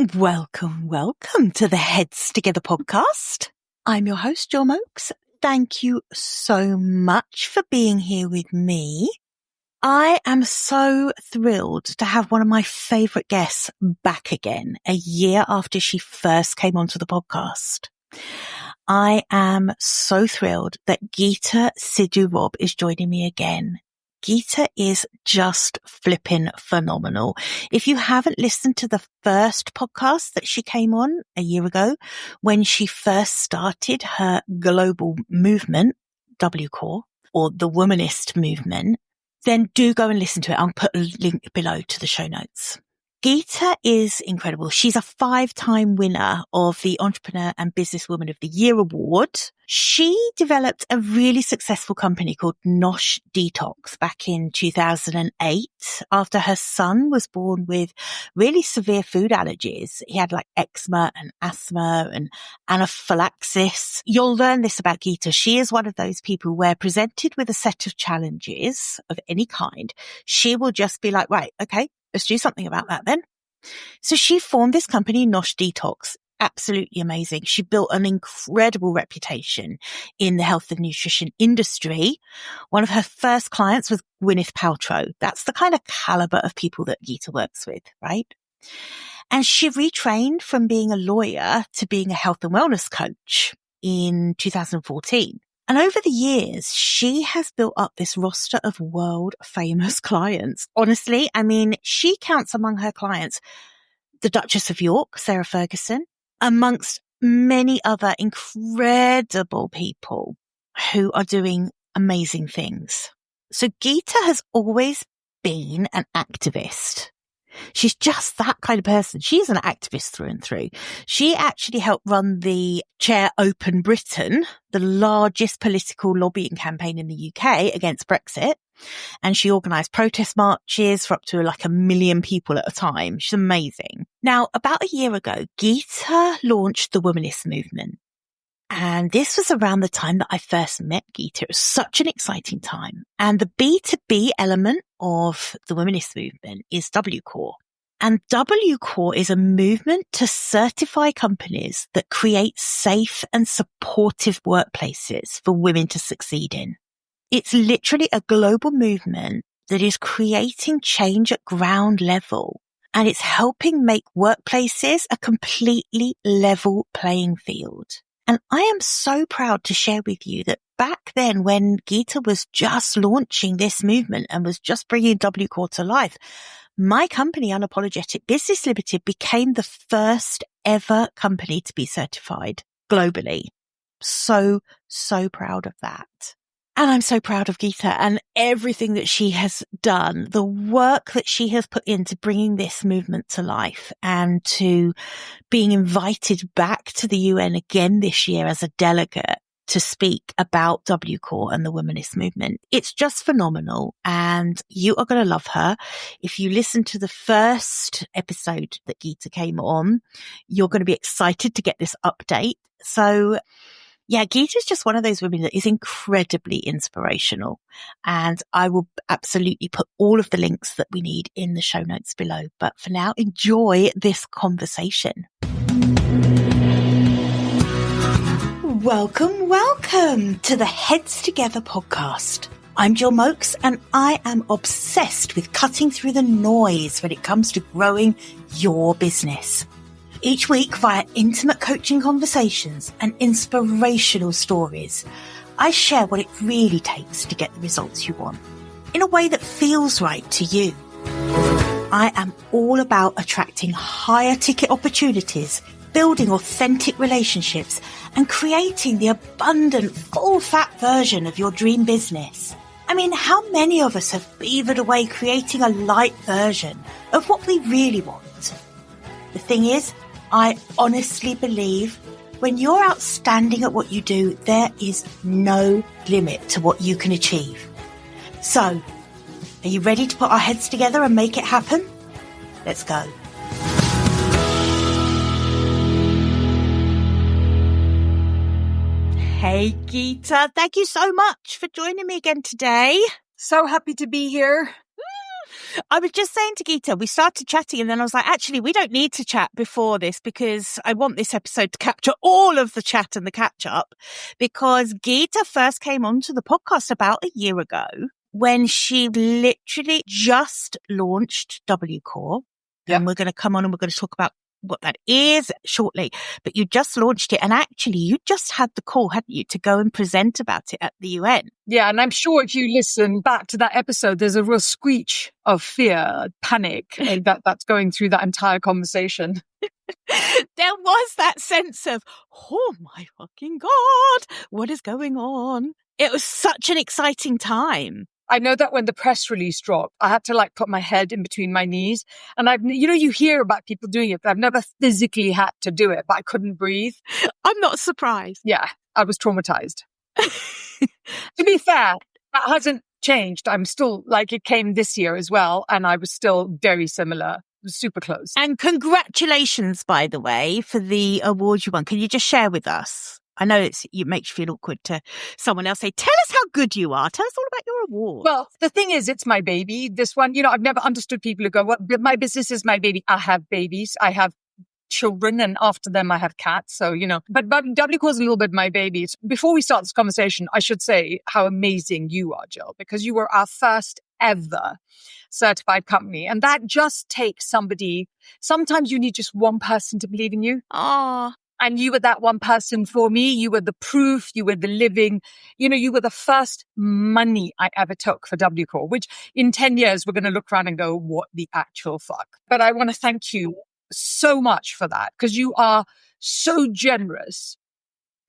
Welcome to the Heads Together podcast. I'm your host, Jill Mokes. Thank you so much for being here with me. I am so thrilled to have one of my favorite guests back again a year after she first came onto the podcast. I am so thrilled that Geeta Sidhu-Robb is joining me again. Geeta is just flipping phenomenal. If you haven't listened to the first podcast that she came on a year ago, when she first started her global movement, WCorp, or the Womanist movement, then do go and listen to it. I'll put a link below to the show notes. Geeta is incredible. She's a 5-time winner of the Entrepreneur and Businesswoman of the Year award. She developed a really successful company called Nosh Detox back in 2008 after her son was born with really severe food allergies. He had like eczema and asthma and anaphylaxis. You'll learn this about Geeta. She is one of those people where presented with a set of challenges of any kind, she will just be like, right, okay, let's do something about that then. So she formed this company, Nosh Detox. Absolutely amazing. She built an incredible reputation in the health and nutrition industry. One of her first clients was Gwyneth Paltrow. That's the kind of caliber of people that Geeta works with, right? And she retrained from being a lawyer to being a health and wellness coach in 2014. And over the years, she has built up this roster of world famous clients. Honestly, I mean, she counts among her clients the Duchess of York, Sarah Ferguson, amongst many other incredible people who are doing amazing things. So Geeta has always been an activist. She's just that kind of person. She's an activist through and through. She actually helped run the Chair Open Britain, the largest political lobbying campaign in the UK against Brexit. And she organised protest marches for up to like 1 million people at a time. She's amazing. Now, about a year ago, Geeta launched the Womanist movement. And this was around the time that I first met Geeta. It was such an exciting time. And the B2B element of the Womanist movement is WCorp. And WCorp is a movement to certify companies that create safe and supportive workplaces for women to succeed in. It's literally a global movement that is creating change at ground level. And it's helping make workplaces a completely level playing field. And I am so proud to share with you that back then when Geeta was just launching this movement and was just bringing WCorp to life, my company, Unapologetic Business Limited, became the first ever company to be certified globally. So proud of that. And I'm so proud of Geeta and everything that she has done, the work that she has put into bringing this movement to life and to being invited back to the UN again this year as a delegate to speak about WCorp and the Womanist movement. It's just phenomenal and you are going to love her. If you listen to the first episode that Geeta came on, you're going to be excited to get this update. So yeah, Geeta is just one of those women that is incredibly inspirational. And I will absolutely put all of the links that we need in the show notes below. But for now, enjoy this conversation. Welcome to the Heads Together podcast. I'm Jill Mokes and I am obsessed with cutting through the noise when it comes to growing your business. Each week, via intimate coaching conversations and inspirational stories, I share what it really takes to get the results you want in a way that feels right to you. I am all about attracting higher ticket opportunities, building authentic relationships, and creating the abundant, full-fat version of your dream business. I mean, how many of us have beavered away creating a light version of what we really want? The thing is, I honestly believe when you're outstanding at what you do, there is no limit to what you can achieve. So, are you ready to put our heads together and make it happen? Let's go. Hey, Geeta, thank you so much for joining me again today. So happy to be here. I was just saying to Geeta, we started chatting and then I was like, actually, we don't need to chat before this because I want this episode to capture all of the chat and the catch up, because Geeta first came onto the podcast about a year ago when she literally just launched WCorp. Yep. And we're going to come on and we're going to talk about what that is shortly. But you just launched it. And actually, you just had the call, hadn't you, to go and present about it at the UN? Yeah, and I'm sure if you listen back to that episode, there's a real screech of fear, panic that's going through that entire conversation. There was that sense of, oh my fucking God, what is going on? It was such an exciting time. I know that when the press release dropped, I had to put my head in between my knees. And you hear about people doing it, but I've never physically had to do it, but I couldn't breathe. I'm not surprised. Yeah, I was traumatized. To be fair, that hasn't changed. I'm still it came this year as well. And I was still very similar. It was super close. And congratulations, by the way, for the award you won. Can you just share with us? I know it makes you feel awkward to someone else say, tell us how good you are. Tell us all about your award. Well, the thing is, it's my baby. This one, I've never understood people who go, well, my business is my baby. I have babies. I have children, and after them, I have cats. So, but WCorp is a little bit my baby. Before we start this conversation, I should say how amazing you are, Jill, because you were our first ever certified company. And that just takes somebody. Sometimes you need just one person to believe in you. Ah. And you were that one person for me. You were the proof. You were the living, you were the first money I ever took for WCorp, which in 10 years, we're going to look around and go, what the actual fuck? But I want to thank you so much for that, because you are so generous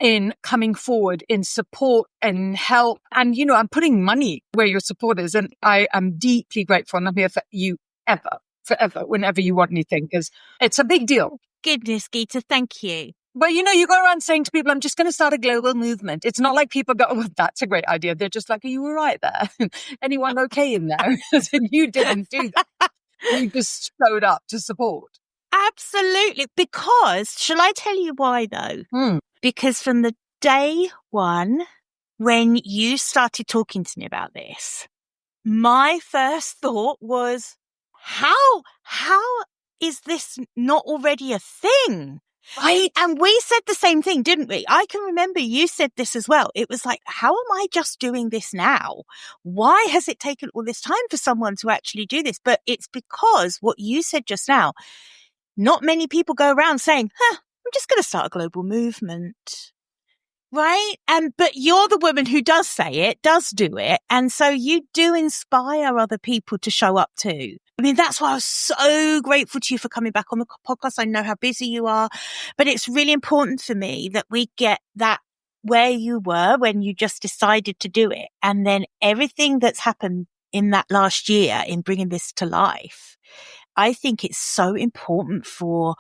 in coming forward in support and help. And, I'm putting money where your support is. And I am deeply grateful. And I'm here for you forever, whenever you want anything, because it's a big deal. Goodness, Geeta, thank you. But, you go around saying to people, I'm just going to start a global movement. It's not like people go, oh, that's a great idea. They're just like, are you all right there? Anyone okay in there? You didn't do that. You just showed up to support. Absolutely. Because, shall I tell you why though? Because from the day one, when you started talking to me about this, my first thought was, how is this not already a thing? Right. And we said the same thing, didn't we? I can remember you said this as well. It was like, how am I just doing this now? Why has it taken all this time for someone to actually do this? But it's because what you said just now, not many people go around saying, I'm just going to start a global movement. Right? But you're the woman who does say it, does do it. And so you do inspire other people to show up too. I mean, that's why I was so grateful to you for coming back on the podcast. I know how busy you are, but it's really important for me that we get that where you were when you just decided to do it. And then everything that's happened in that last year in bringing this to life. I think it's so important for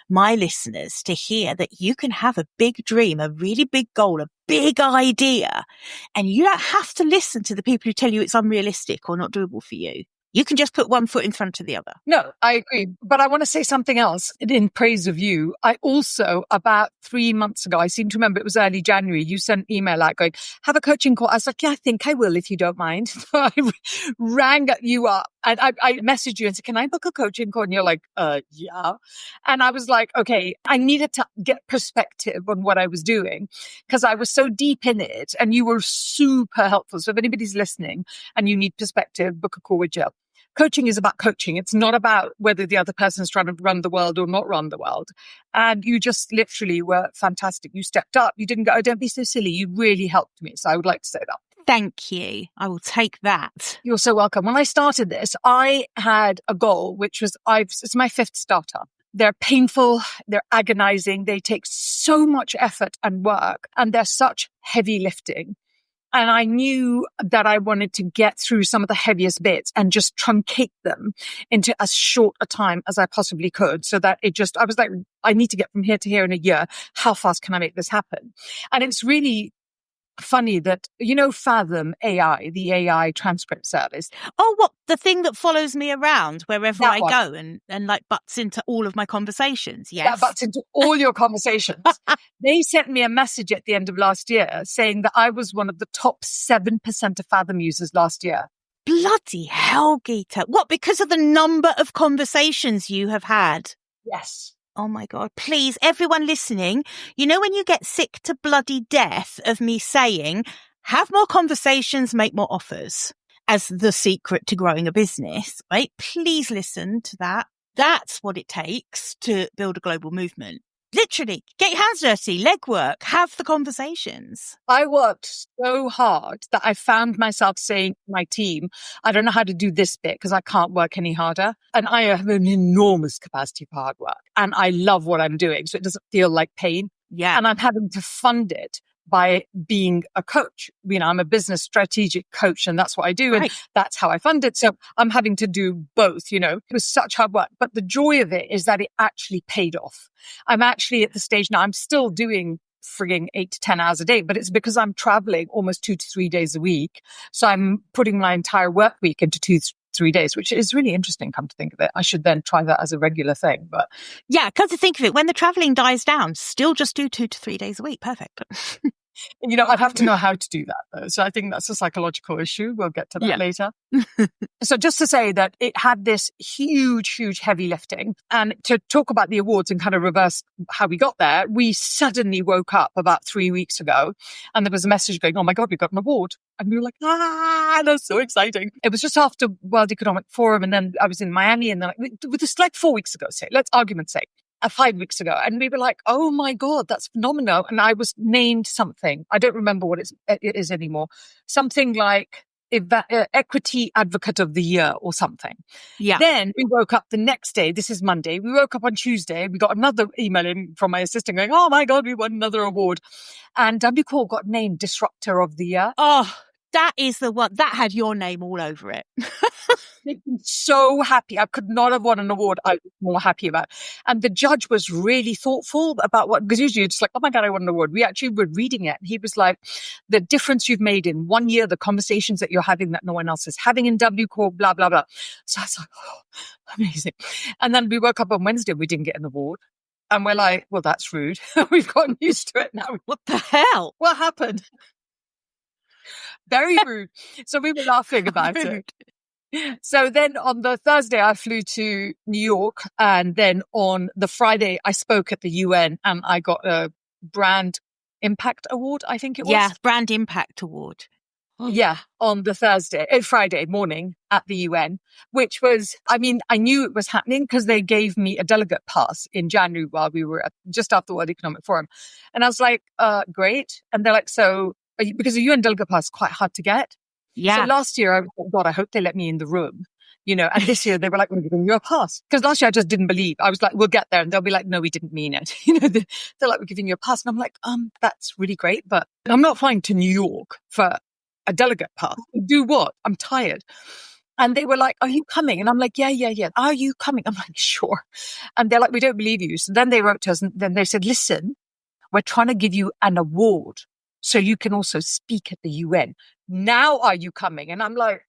my listeners to hear that you can have a big dream, a really big goal, a big idea, and you don't have to listen to the people who tell you it's unrealistic or not doable for you. You can just put one foot in front of the other. No, I agree. But I want to say something else in praise of you. I also, about 3 months ago, I seem to remember it was early January, you sent an email out going, have a coaching call. I was like, yeah, I think I will if you don't mind. So I rang you up and I messaged you and said, can I book a coaching call? And you're like, yeah. And I was like, okay, I needed to get perspective on what I was doing because I was so deep in it and you were super helpful. So if anybody's listening and you need perspective, book a call with Jill. Coaching is about coaching. It's not about whether the other person's trying to run the world or not run the world. And you just literally were fantastic. You stepped up. You didn't go, oh, don't be so silly. You really helped me. So I would like to say that. Thank you. I will take that. You're so welcome. When I started this, I had a goal, which was it's my 5th startup. They're painful. They're agonizing. They take so much effort and work, and they're such heavy lifting. And I knew that I wanted to get through some of the heaviest bits and just truncate them into as short a time as I possibly could so that I was like, I need to get from here to here in a year. How fast can I make this happen? And it's really funny that, Fathom AI, the AI transcript service. Oh, what? The thing that follows me around wherever That I one. go and like butts into all of my conversations. Yes. That butts into all your conversations. They sent me a message at the end of last year saying that I was one of the top 7% of Fathom users last year. Bloody hell, Geeta. What, because of the number of conversations you have had? Yes. Oh my God. Please, everyone listening, you know, when you get sick to bloody death of me saying, have more conversations, make more offers as the secret to growing a business, right? Please listen to that. That's what it takes to build a global movement. Literally, get your hands dirty, legwork, have the conversations. I worked so hard that I found myself saying to my team, I don't know how to do this bit because I can't work any harder. And I have an enormous capacity for hard work. And I love what I'm doing. So it doesn't feel like pain. Yeah. And I'm having to fund it by being a coach. You know, I'm a business strategic coach and that's what I do. Right. And that's how I fund it. So I'm having to do both, you know. It was such hard work. But the joy of it is that it actually paid off. I'm actually at the stage now, I'm still doing frigging 8 to 10 hours a day, but it's because I'm traveling almost 2 to 3 days a week. So I'm putting my entire work week into 2 to 3 days, which is really interesting, come to think of it. I should then try that as a regular thing. But yeah, come to think of it, when the traveling dies down, still just do 2 to 3 days a week. Perfect. You know, I'd have to know how to do that though. So I think that's a psychological issue. We'll get to that later. So just to say that it had this huge, huge heavy lifting. And to talk about the awards and kind of reverse how we got there, we suddenly woke up about 3 weeks ago and there was a message going, oh my God, we got an award. And we were like, that's so exciting. It was just after World Economic Forum. And then I was in Miami and then with this like 4 weeks ago, say, let's argument's sake. 5 weeks ago. And we were like, oh my God, that's phenomenal. And I was named something. I don't remember what it is anymore. Something like Equity Advocate of the Year or something. Yeah. Then we woke up the next day. This is Monday. We woke up on Tuesday. We got another email in from my assistant going, oh my God, we won another award. And WCorp got named Disruptor of the Year. Oh, that is the one that had your name all over it. Made me so happy. I could not have won an award I was more happy about. And the judge was really thoughtful about because usually you're just like, oh my God, I won an award. We actually were reading it. And he was like, the difference you've made in 1 year, the conversations that you're having that no one else is having in WCorp, blah, blah, blah. So I was like, oh, amazing. And then we woke up on Wednesday, we didn't get an award. And we're like, well, that's rude. We've gotten used to it now. What the hell? What happened? Very rude. So we were laughing about it. So then on the Thursday, I flew to New York. And then on the Friday, I spoke at the UN and I got a Brand Impact Award, I think it was. Yeah, Brand Impact Award. Yeah, on the Friday morning at the UN, which was, I mean, I knew it was happening because they gave me a delegate pass in January while we were just after the World Economic Forum. And I was like, great. And they're like, so, because the UN delegate pass is quite hard to get. Yeah. So last year, I thought, God, I hope they let me in the room, you know, and this year they were like, we're giving you a pass. Because last year I just didn't believe. I was like, we'll get there. And they'll be like, no, we didn't mean it. You know, they're like, we're giving you a pass. And I'm like, that's really great, but I'm not flying to New York for a delegate pass. Do what? I'm tired. And they were like, are you coming? And I'm like, yeah. Are you coming? I'm like, sure. And they're like, we don't believe you. So then they wrote to us and then they said, listen, we're trying to give you an award so you can also speak at the UN. Now are you coming? And I'm like,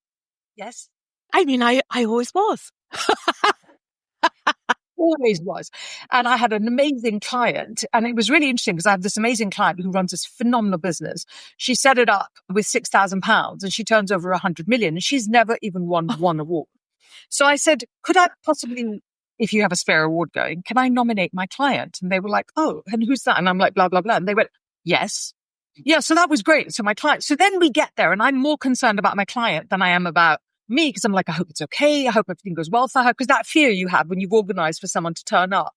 yes. I mean, I always was. Always was. And I had an amazing client. And it was really interesting because I have this amazing client who runs this phenomenal business. She set it up with £6,000 and she turns over 100 million and she's never even won one award. So I said, could I possibly, if you have a spare award going, can I nominate my client? And they were like, oh, and who's that? And I'm like, blah, blah, blah. And they went, yes. Yeah, so that was great. So my client, so then we get there and I'm more concerned about my client than I am about me because I'm like, I hope it's okay. I hope everything goes well for her. Because that fear you have when you've organized for someone to turn up.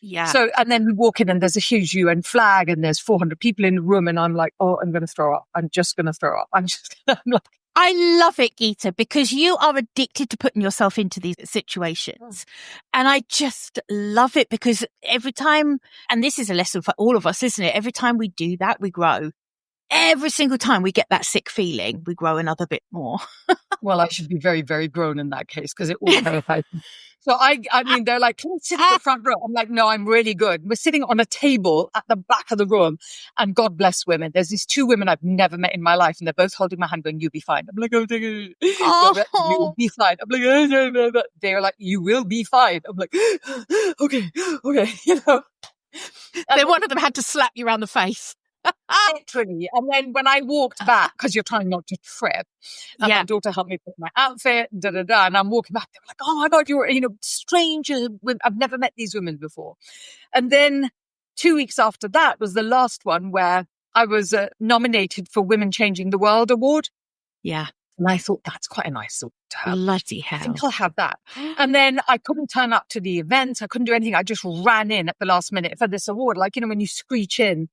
Yeah. So, and then we walk in and there's a huge UN flag and there's 400 people in the room and I'm like, oh, I'm going to throw up. I'm just going to throw up. I'm like, I love it, Geeta, because you are addicted to putting yourself into these situations. And I just love it because every time, and this is a lesson for all of us, isn't it? Every time we do that, we grow. Every single time we get that sick feeling, we grow another bit more. Well, I should be very, very grown in that case because it all terrifies me. So I mean, they're like, can you sit in the front row? I'm like, no, I'm really good. We're sitting on a table at the back of the room and God bless women. There's these two women I've never met in my life and they're both holding my hand going, you'll be fine. I'm like, oh, you'll be fine. I'm like, oh. They're like, you will be fine. I'm like, okay. You know. Then one of them had to slap you around the face. Literally. And then when I walked back, because you're trying not to trip, and my daughter helped me put my outfit, and I'm walking back. They were like, "Oh my God, you're, strange. I've never met these women before." And then 2 weeks after that was the last one where I was nominated for Women Changing the World Award. Yeah. And I thought, that's quite a nice thought to have. Bloody hell. I think I'll have that. And then I couldn't turn up to the event. I couldn't do anything. I just ran in at the last minute for this award. Like, when you screech in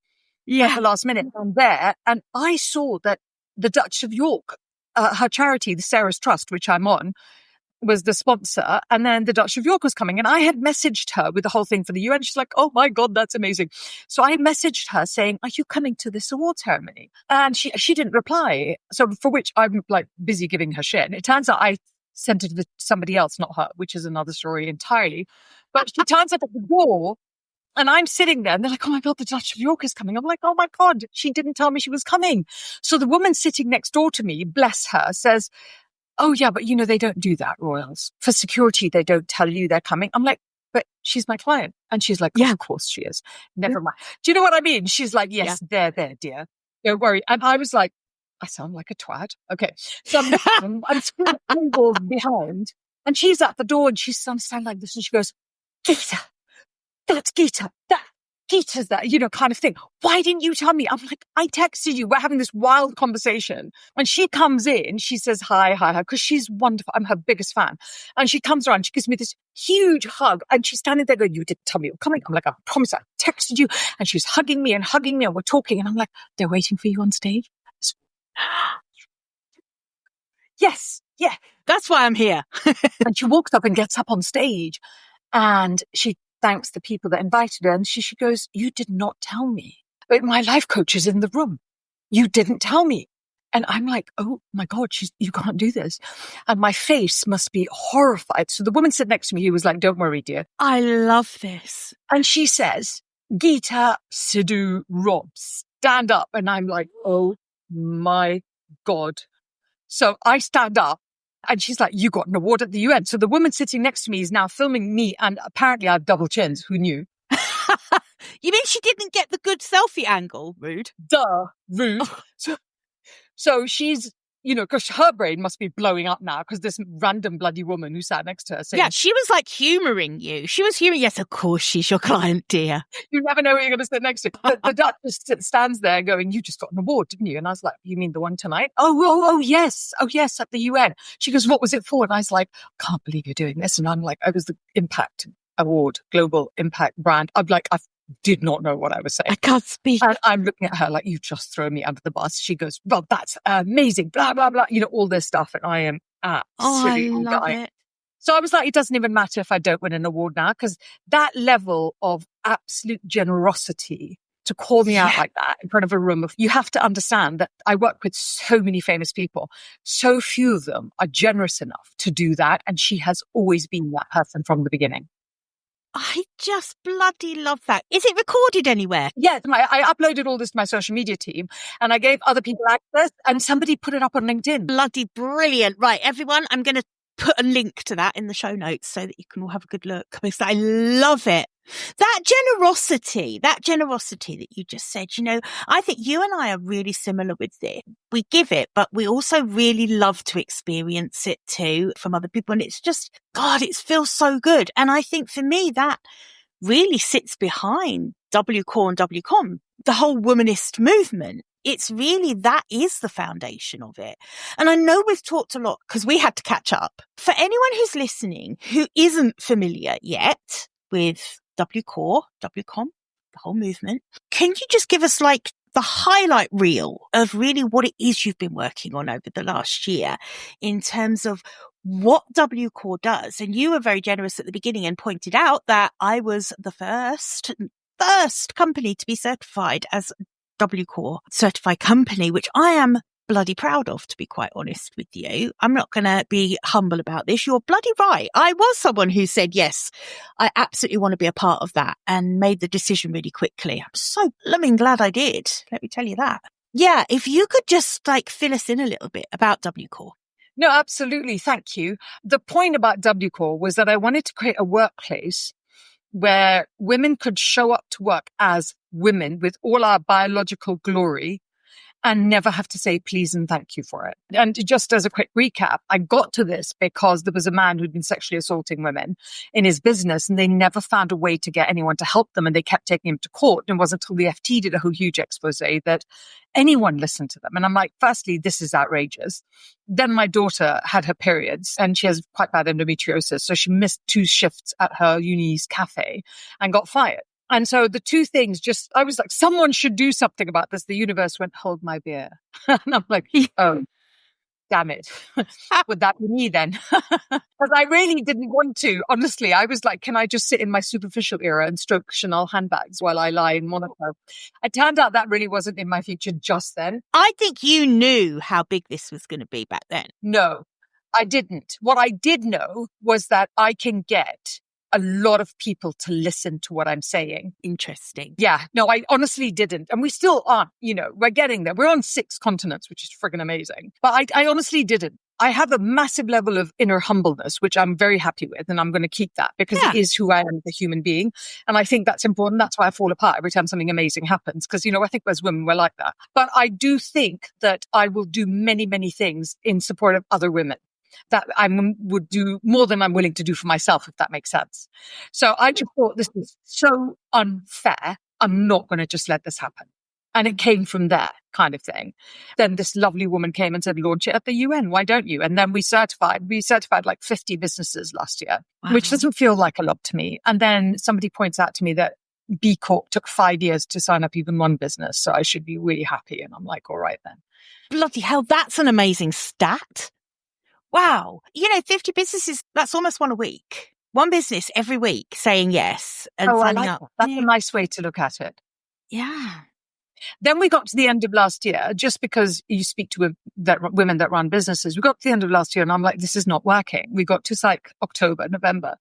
at the last minute. I'm there. And I saw that the Duchess of York, her charity, the Sarah's Trust, which I'm on, was the sponsor. And then the Duchess of York was coming. And I had messaged her with the whole thing for the UN. She's like, "Oh my God, that's amazing." So I messaged her saying, "Are you coming to this award ceremony?" And she didn't reply. So for which I'm like busy giving her shit. And it turns out I sent it to somebody else, not her, which is another story entirely. But she turns up at the door and I'm sitting there and they're like, "Oh my God, the Duchess of York is coming." I'm like, "Oh my God, she didn't tell me she was coming." So the woman sitting next door to me, bless her, says, "Oh yeah, but they don't do that, royals. For security, they don't tell you they're coming." I'm like, "But she's my client." And she's like, "Of course she is. Never mind." Do you know what I mean? She's like, "Yes, they're there, dear. Don't worry." And I was like, I sound like a twat. Okay. So I'm screwing behind and she's at the door and she's standing like this and she goes, "Geeta, that's Geeta. Geeta's that, kind of thing. Why didn't you tell me?" I'm like, "I texted you. We're having this wild conversation." And she comes in, she says, hi, because she's wonderful. I'm her biggest fan. And she comes around, she gives me this huge hug. And she's standing there going, "You didn't tell me you were coming." I'm like, "I promise I texted you." And she's hugging me and we're talking. And I'm like, "They're waiting for you on stage?" Yes. Yeah. That's why I'm here. And she walks up and gets up on stage and she thanks the people that invited her. And she goes, "You did not tell me. But my life coach is in the room. You didn't tell me." And I'm like, "Oh my God, you can't do this." And my face must be horrified. So the woman sitting next to me, who was like, "Don't worry, dear." I love this. And she says, "Geeta Sidhu-Robb, stand up." And I'm like, "Oh my God." So I stand up. And she's like, "You got an award at the UN." So the woman sitting next to me is now filming me. And apparently I have double chins. Who knew? You mean she didn't get the good selfie angle? Rude. Duh. Rude. So she's, because her brain must be blowing up now because this random bloody woman who sat next to her saying, yeah, she was like humouring you. She was humouring, "Yes, of course, she's your client, dear." You never know who you're going to sit next to. The Duchess stands there going, "You just got an award, didn't you?" And I was like, "You mean the one tonight?" Oh, yes. Oh, yes, at the UN. She goes, "What was it for?" And I was like, "Can't believe you're doing this." And I'm like, I was the Impact Award, Global Impact Brand. I'm like, I did not know what I was saying. I can't speak. And I'm looking at her like, "You've just thrown me under the bus." She goes, "Well, that's amazing, blah, blah, blah." all this stuff. And I am absolutely I love dying. it. So I was like, it doesn't even matter if I don't win an award now, because that level of absolute generosity to call me out like that in front of a room of, you have to understand that I work with so many famous people. So few of them are generous enough to do that. And she has always been that person from the beginning. I just bloody love that. Is it recorded anywhere? Yes, I uploaded all this to my social media team and I gave other people access and somebody put it up on LinkedIn. Bloody brilliant. Right, everyone, I'm going to put a link to that in the show notes so that you can all have a good look, because I love it. That generosity that you just said, I think you and I are really similar with this. We give it, but we also really love to experience it too from other people. And it's just, God, it feels so good. And I think for me, that really sits behind WCorp and WCom, the whole womanist movement. It's really, that is the foundation of it. And I know we've talked a lot because we had to catch up. For anyone who's listening who isn't familiar yet with WCorp, WCom, the whole movement, can you just give us like the highlight reel of really what it is you've been working on over the last year in terms of what WCorp does? And you were very generous at the beginning and pointed out that I was the first company to be certified as WCorp certified company, which I am bloody proud of, to be quite honest with you. I'm not going to be humble about this. You're bloody right. I was someone who said, yes, I absolutely want to be a part of that, and made the decision really quickly. I'm so blooming glad I did. Let me tell you that. Yeah, if you could just like fill us in a little bit about WCorp. No, absolutely. Thank you. The point about WCorp was that I wanted to create a workplace where women could show up to work as women with all our biological glory and never have to say please and thank you for it. And just as a quick recap, I got to this because there was a man who'd been sexually assaulting women in his business, and they never found a way to get anyone to help them, and they kept taking him to court. And it wasn't until the FT did a whole huge expose that anyone listened to them. And I'm like, firstly, this is outrageous. Then my daughter had her periods, and she has quite bad endometriosis, so she missed 2 shifts at her uni's cafe and got fired. And so the 2 things I was like, someone should do something about this. The universe went, hold my beer. And I'm like, oh, damn it. Would that be me then? Because I really didn't want to. Honestly, I was like, can I just sit in my superficial era and stroke Chanel handbags while I lie in Monaco? It turned out that really wasn't in my future just then. I think you knew how big this was going to be back then. No, I didn't. What I did know was that I can get a lot of people to listen to what I'm saying. Interesting. Yeah, no, I honestly didn't. And we still aren't, we're getting there. We're on 6 continents, which is friggin' amazing. But I honestly didn't. I have a massive level of inner humbleness, which I'm very happy with. And I'm going to keep that because it is who I am as a human being. And I think that's important. That's why I fall apart every time something amazing happens. Because, I think as women, we're like that. But I do think that I will do many, many things in support of other women that I would do more than I'm willing to do for myself, if that makes sense. So I just thought, this is so unfair. I'm not going to just let this happen. And it came from there, kind of thing. Then this lovely woman came and said, launch it at the UN. Why don't you? And then we certified like 50 businesses last year, which doesn't feel like a lot to me. And then somebody points out to me that B Corp took 5 years to sign up even one business. So I should be really happy. And I'm like, all right then. Bloody hell, that's an amazing stat. Wow. 50 businesses, that's almost one a week. One business every week saying yes and signing up. That's a nice way to look at it. Yeah. Then we got to the end of last year, just because you speak to women that run businesses. We got to the end of last year and I'm like, this is not working. We got to like October, November,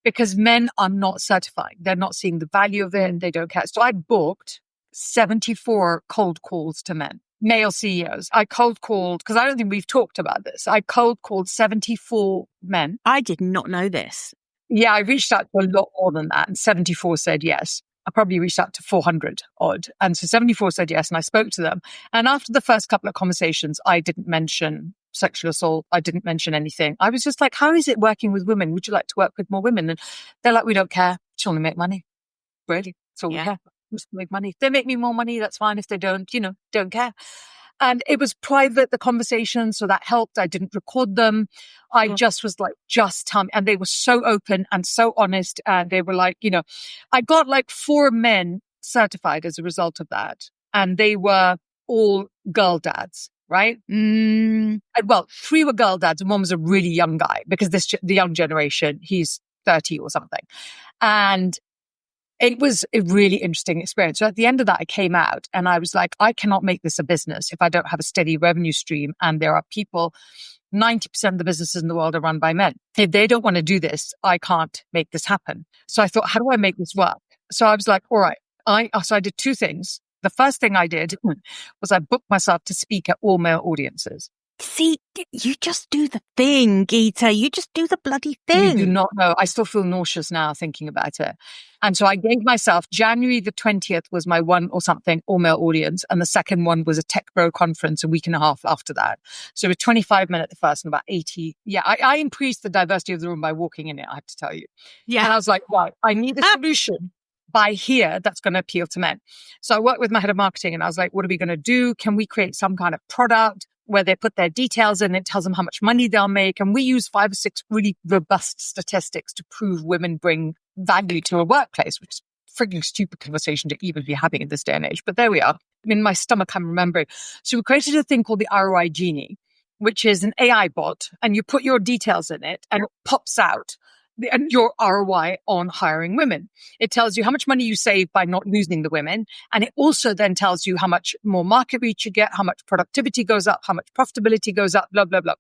because men are not certifying. They're not seeing the value of it and they don't care. So I booked 74 cold calls to men. Male CEOs. I cold called, because I don't think we've talked about this. I cold called 74 men. I did not know this. Yeah, I reached out to a lot more than that, and 74 said yes. I probably reached out to 400 odd. And so 74 said yes, and I spoke to them. And after the first couple of conversations, I didn't mention sexual assault. I didn't mention anything. I was just like, how is it working with women? Would you like to work with more women? And they're like, we don't care. Just want to make money. Really? That's all we care. Just make money. If they make me more money, that's fine. If they don't, don't care. And it was private, the conversation, so that helped. I didn't record them. I just was like, just tell me. And they were so open and so honest. And they were like, I got like 4 men certified as a result of that. And they were all girl dads, right? And, 3 were girl dads and 1 was a really young guy, because the young generation, he's 30 or something. And it was a really interesting experience. So at the end of that, I came out and I was like, I cannot make this a business if I don't have a steady revenue stream. And there are people, 90% of the businesses in the world are run by men. If they don't want to do this, I can't make this happen. So I thought, how do I make this work? So I was like, all right. So I did 2 things. The first thing I did was I booked myself to speak at all male audiences. See, you just do the thing, Geeta. You just do the bloody thing. You do not know. I still feel nauseous now thinking about it. And so I gave myself, January the 20th was my one or something all-male audience. And the second one was a Tech Bro conference a week and a half after that. So it was 25 minutes the first and about 80. Yeah, I increased the diversity of the room by walking in it, I have to tell you. Yeah. And I was like, right, I need a solution by here that's going to appeal to men. So I worked with my head of marketing and I was like, what are we going to do? Can we create some kind of product where they put their details in, it tells them how much money they'll make. And we use 5 or 6 really robust statistics to prove women bring value to a workplace, which is a freaking stupid conversation to even be having in this day and age. But there we are. In my stomach, I'm remembering. So we created a thing called the ROI Genie, which is an AI bot. And you put your details in it and it pops out and your ROI on hiring women. It tells you how much money you save by not losing the women. And it also then tells you how much more market reach you get, how much productivity goes up, how much profitability goes up, blah, blah, blah.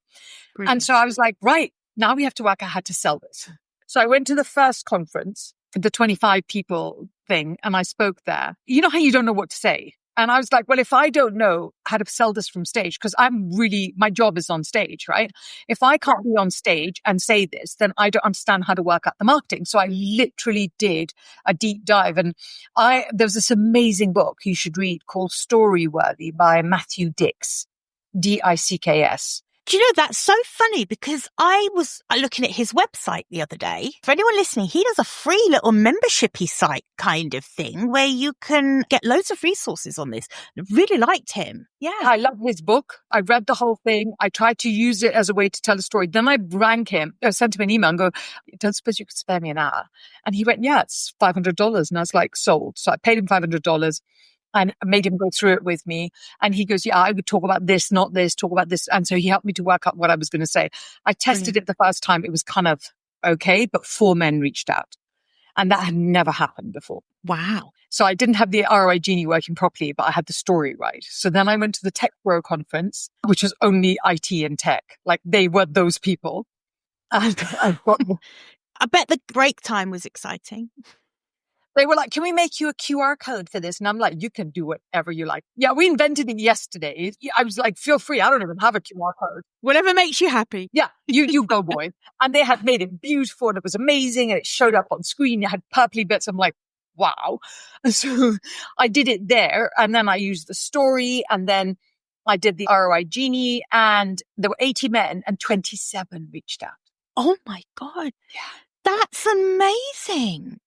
Brilliant. And so I was like, right, now we have to work out how to sell this. So I went to the first conference, the 25 people thing, and I spoke there. You know how you don't know what to say? And I was like, well, if I don't know how to sell this from stage, because my job is on stage, right? If I can't be on stage and say this, then I don't understand how to work out the marketing. So I literally did a deep dive. And there's this amazing book you should read called Storyworthy by Matthew Dicks, Dicks. Do you know, that's so funny because I was looking at his website the other day. For anyone listening, he does a free little membership-y site kind of thing where you can get loads of resources on this. I really liked him. Yeah. I love his book. I read the whole thing. I tried to use it as a way to tell a story. Then I rang him, I sent him an email and go, don't suppose you could spare me an hour? And he went, yeah, it's $500. And I was like, sold. So I paid him $500. And made him go through it with me. And he goes, yeah, I would talk about this, not this, talk about this. And so he helped me to work out what I was going to say. I tested it the first time. It was kind of okay, but 4 men reached out. And that had never happened before. Wow. So I didn't have the ROI Genie working properly, but I had the story right. So then I went to the Tech Bro conference, which was only IT and tech. Like they were those people. And I bet the break time was exciting. They were like, can we make you a QR code for this? And I'm like, you can do whatever you like. Yeah, we invented it yesterday. I was like, feel free. I don't even have a QR code. Whatever makes you happy. Yeah, you go, boy. And they had made it beautiful and it was amazing. And it showed up on screen. It had purpley bits. I'm like, wow. And so I did it there. And then I used the story. And then I did the ROI Genie. And there were 80 men and 27 reached out. Oh my God. Yeah. That's amazing.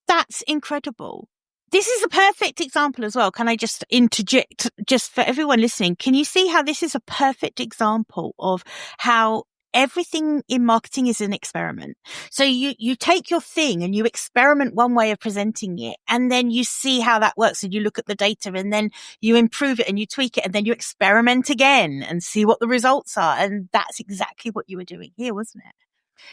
That's incredible. This is a perfect example as well. Can I just interject just for everyone listening? Can you see how this is a perfect example of how everything in marketing is an experiment? So you take your thing and you experiment one way of presenting it, and then you see how that works, and you look at the data, and then you improve it and you tweak it, and then you experiment again and see what the results are. And that's exactly what you were doing here, wasn't it?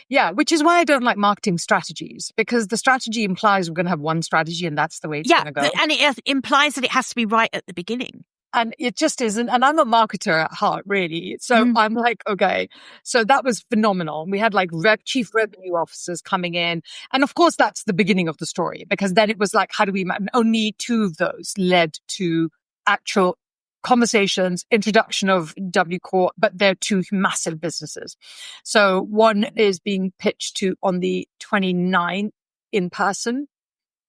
Yeah, which is why I don't like marketing strategies, because the strategy implies we're going to have one strategy and that's the way it's going to go. And it implies that it has to be right at the beginning. And it just isn't. And I'm a marketer at heart, really. So I'm like, okay. So that was phenomenal. We had like chief revenue officers coming in. And of course, that's the beginning of the story, because then it was like, how do we, only 2 of those led to actual conversations, introduction of WCorp, but they're 2 massive businesses. So one is being pitched to on the 29th in person.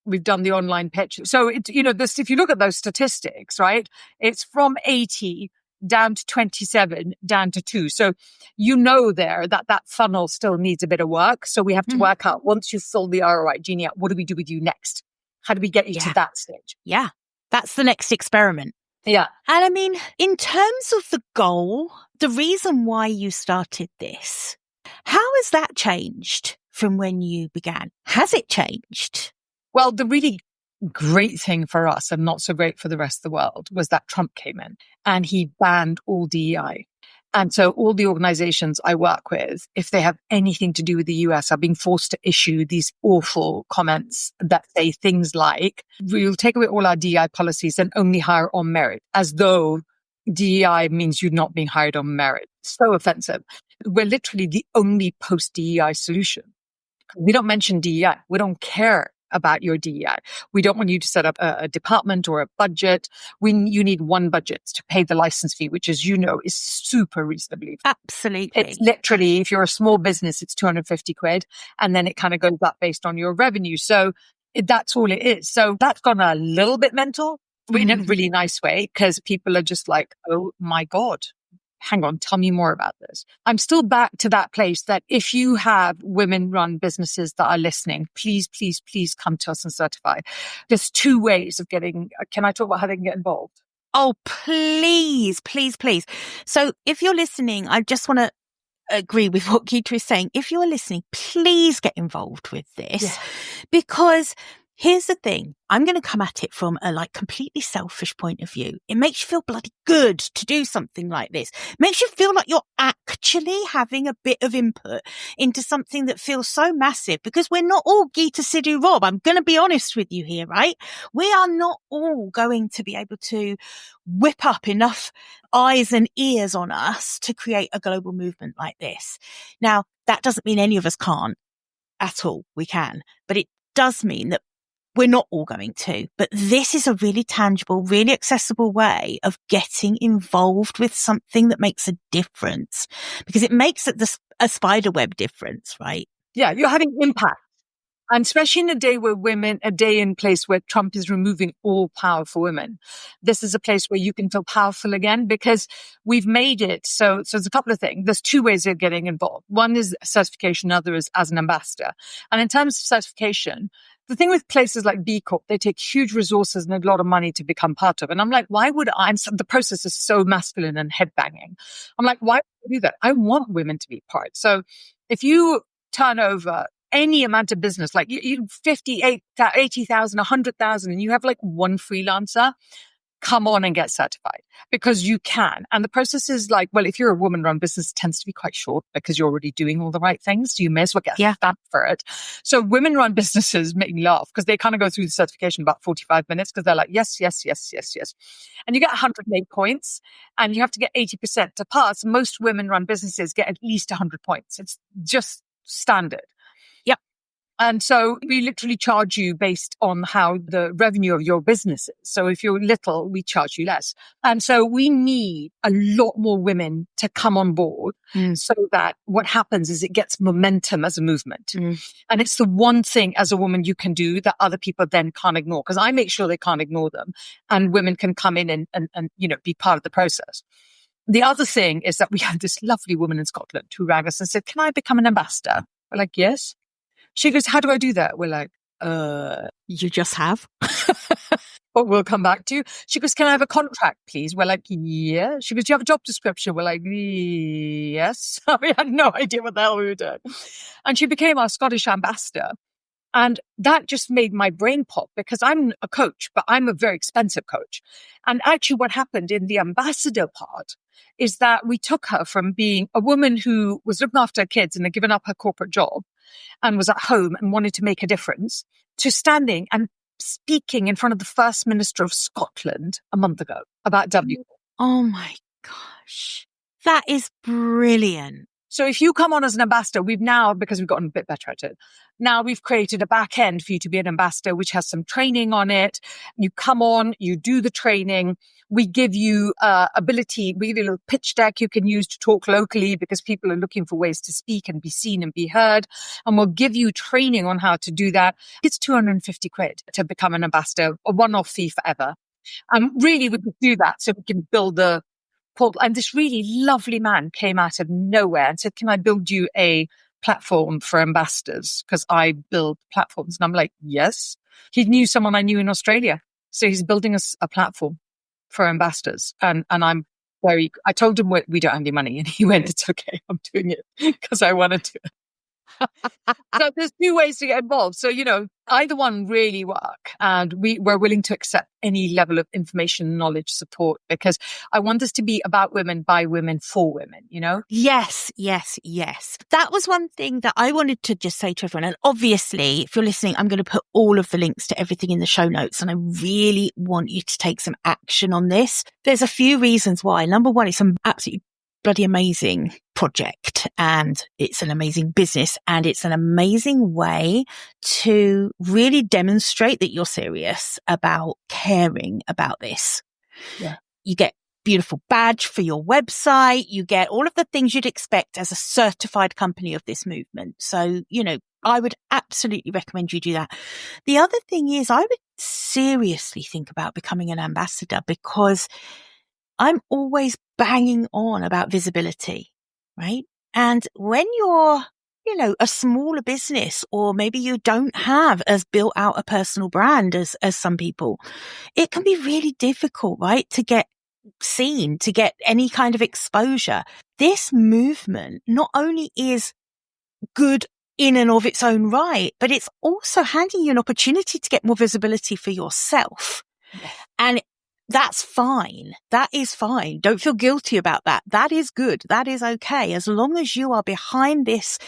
We've done the online pitch. So if you look at those statistics, right, it's from 80 down to 27, down to 2. So there that funnel still needs a bit of work. So we have to work out, once you've filled the ROI Genie out, what do we do with you next? How do we get you to that stage? Yeah, that's the next experiment. Yeah. And I mean, in terms of the goal, the reason why you started this, how has that changed from when you began? Has it changed? Well, the really great thing for us, and not so great for the rest of the world, was that Trump came in and he banned all DEI. And so all the organizations I work with, if they have anything to do with the US, are being forced to issue these awful comments that say things like, we'll take away all our DEI policies and only hire on merit, as though DEI means you're not being hired on merit. So offensive. We're literally the only post-DEI solution. We don't mention DEI. We don't care about your DEI. We don't want you to set up a department or a budget. You need one budget to pay the license fee, which, as you know, is super reasonably. Absolutely. It's literally, if you're a small business, it's 250 quid. And then it kind of goes up based on your revenue. So that's all it is. So that's gone a little bit mental in a really nice way, because people are just like, oh my God. Hang on, tell me more about this. I'm still back to that place that if you have women-run businesses that are listening, please, please, please come to us and certify. There's 2 ways of getting, can I talk about how they can get involved? Oh, please, please, please. So if you're listening, I just want to agree with what Geeta is saying. If you're listening, please get involved with this, because here's the thing. I'm going to come at it from a completely selfish point of view. It makes you feel bloody good to do something like this. It makes you feel like you're actually having a bit of input into something that feels so massive, because we're not all Geeta Sidhu-Robb. I'm going to be honest with you here, right? We are not all going to be able to whip up enough eyes and ears on us to create a global movement like this. Now, that doesn't mean any of us can't at all. We can, but it does mean that we're not all going to, but this is a really tangible, really accessible way of getting involved with something that makes a difference, because it makes a spider web difference, right? Yeah, you're having impact. And especially in a day in place where Trump is removing all power for women, this is a place where you can feel powerful again, because we've made it. So there's a couple of things. There's two ways of getting involved. One is certification, another is as an ambassador. And in terms of certification, the thing with places like B Corp, they take huge resources and a lot of money to become part of. And I'm like, why would the process is so masculine and headbanging. I'm like, why would I do that? I want women to be part. So if you turn over any amount of business, like you 50, 80,000, 100,000, and you have like one freelancer, come on and get certified, because you can. And the process is like, well, if you're a woman-run business, it tends to be quite short because you're already doing all the right things. So you may as well get a stamp for it. So women-run businesses make me laugh because they kind of go through the certification about 45 minutes because they're like, yes, yes, yes, yes, yes. And you get 108 points and you have to get 80% to pass. Most women-run businesses get at least 100 points. It's just standard. And so we literally charge you based on how the revenue of your business is. So if you're little, we charge you less. And so we need a lot more women to come on board so that what happens is it gets momentum as a movement. And it's the one thing as a woman you can do that other people then can't ignore, because I make sure they can't ignore them and women can come in and be part of the process. The other thing is that we had this lovely woman in Scotland who rang us and said, can I become an ambassador? We're like, yes. She goes, how do I do that? We're like, you just have. But we'll come back to you. She goes, can I have a contract, please? We're like, yeah. She goes, do you have a job description? We're like, yes. We had no idea what the hell we were doing. And she became our Scottish ambassador. And that just made my brain pop, because I'm a coach, but I'm a very expensive coach. And actually what happened in the ambassador part is that we took her from being a woman who was looking after her kids and had given up her corporate job and was at home and wanted to make a difference, to standing and speaking in front of the First Minister of Scotland a month ago about W. Oh my gosh. That is brilliant. So if you come on as an ambassador, we've now, because we've gotten a bit better at it, now we've created a back end for you to be an ambassador, which has some training on it. You come on, you do the training. We give you ability. We give you a little pitch deck you can use to talk locally, because people are looking for ways to speak and be seen and be heard. And we'll give you training on how to do that. It's 250 quid to become an ambassador, a one-off fee forever. Really, we could do that so we can build the portal. And this really lovely man came out of nowhere and said, can I build you a platform for ambassadors? Because I build platforms. And I'm like, yes. He knew someone I knew in Australia. So he's building us a platform for ambassadors. And I told him we don't have any money. And he went, it's okay, I'm doing it because I wanted to. So there's two ways to get involved. So, either one really work. And we're willing to accept any level of information, knowledge, support, because I want this to be about women, by women, for women, Yes, yes, yes. That was one thing that I wanted to just say to everyone. And obviously, if you're listening, I'm going to put all of the links to everything in the show notes. And I really want you to take some action on this. There's a few reasons why. Number one, it's an absolutely bloody amazing project, and it's an amazing business, and it's an amazing way to really demonstrate that you're serious about caring about this. Yeah. You get beautiful badge for your website. You get all of the things you'd expect as a certified company of this movement. So, I would absolutely recommend you do that. The other thing is, I would seriously think about becoming an ambassador, because I'm always banging on about visibility, right? And when you're, a smaller business, or maybe you don't have as built out a personal brand as some people, it can be really difficult, right? To get seen, to get any kind of exposure. This movement not only is good in and of its own right, but it's also handing you an opportunity to get more visibility for yourself. Yes. And that's fine. That is fine. Don't feel guilty about that. That is good. That is okay. As long as you are behind this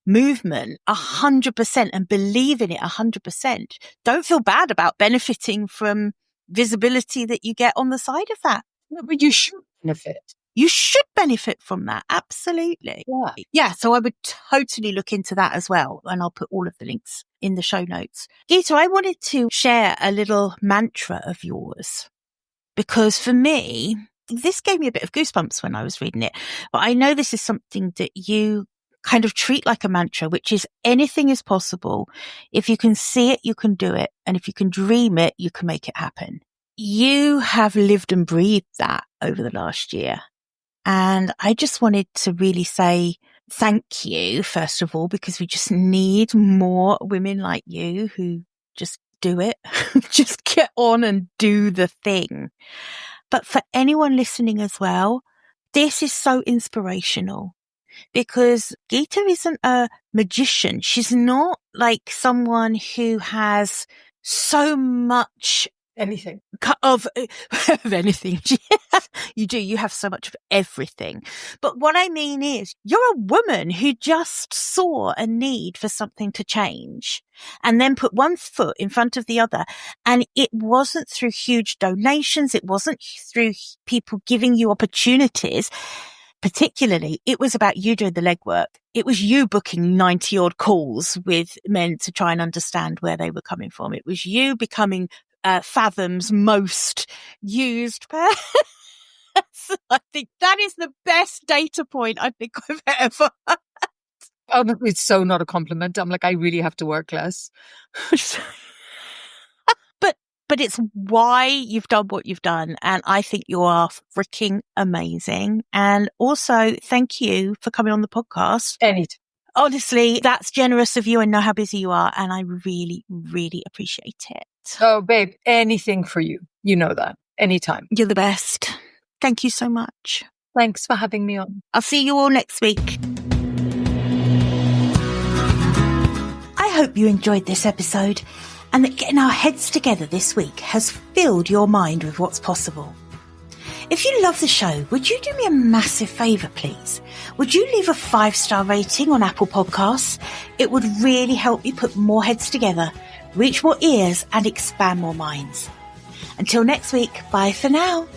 movement 100% and believe in it 100%, don't feel bad about benefiting from visibility that you get on the side of that. No, but you should benefit. You should benefit from that. Absolutely. Yeah. Yeah. So I would totally look into that as well. And I'll put all of the links in the show notes. Geeta, I wanted to share a little mantra of yours because for me, this gave me a bit of goosebumps when I was reading it, but I know this is something that you kind of treat like a mantra, which is anything is possible. If you can see it, you can do it. And if you can dream it, you can make it happen. You have lived and breathed that over the last year. And I just wanted to really say thank you, first of all, because we just need more women like you who just do it, just get on and do the thing. But for anyone listening as well, this is so inspirational because Geeta isn't a magician. She's not like someone who has so much anything of anything. You do. You have so much of everything. But what I mean is you're a woman who just saw a need for something to change and then put one foot in front of the other. And it wasn't through huge donations. It wasn't through people giving you opportunities. Particularly, it was about you doing the legwork. It was you booking 90 odd calls with men to try and understand where they were coming from. It was you becoming Fathom's most used person. I think that is the best data point I think I've ever had. Oh, it's so not a compliment. I'm like, I really have to work less. But it's why you've done what you've done. And I think you are freaking amazing. And also, thank you for coming on the podcast. Anytime. Honestly, that's generous of you. I know how busy you are. And I really, really appreciate it. Oh, babe, anything for you. You know that. Anytime. You're the best. Thank you so much. Thanks for having me on. I'll see you all next week. I hope you enjoyed this episode and that getting our heads together this week has filled your mind with what's possible. If you love the show, would you do me a massive favour, please? Would you leave a 5-star rating on Apple Podcasts? It would really help me put more heads together, reach more ears and expand more minds. Until next week, bye for now.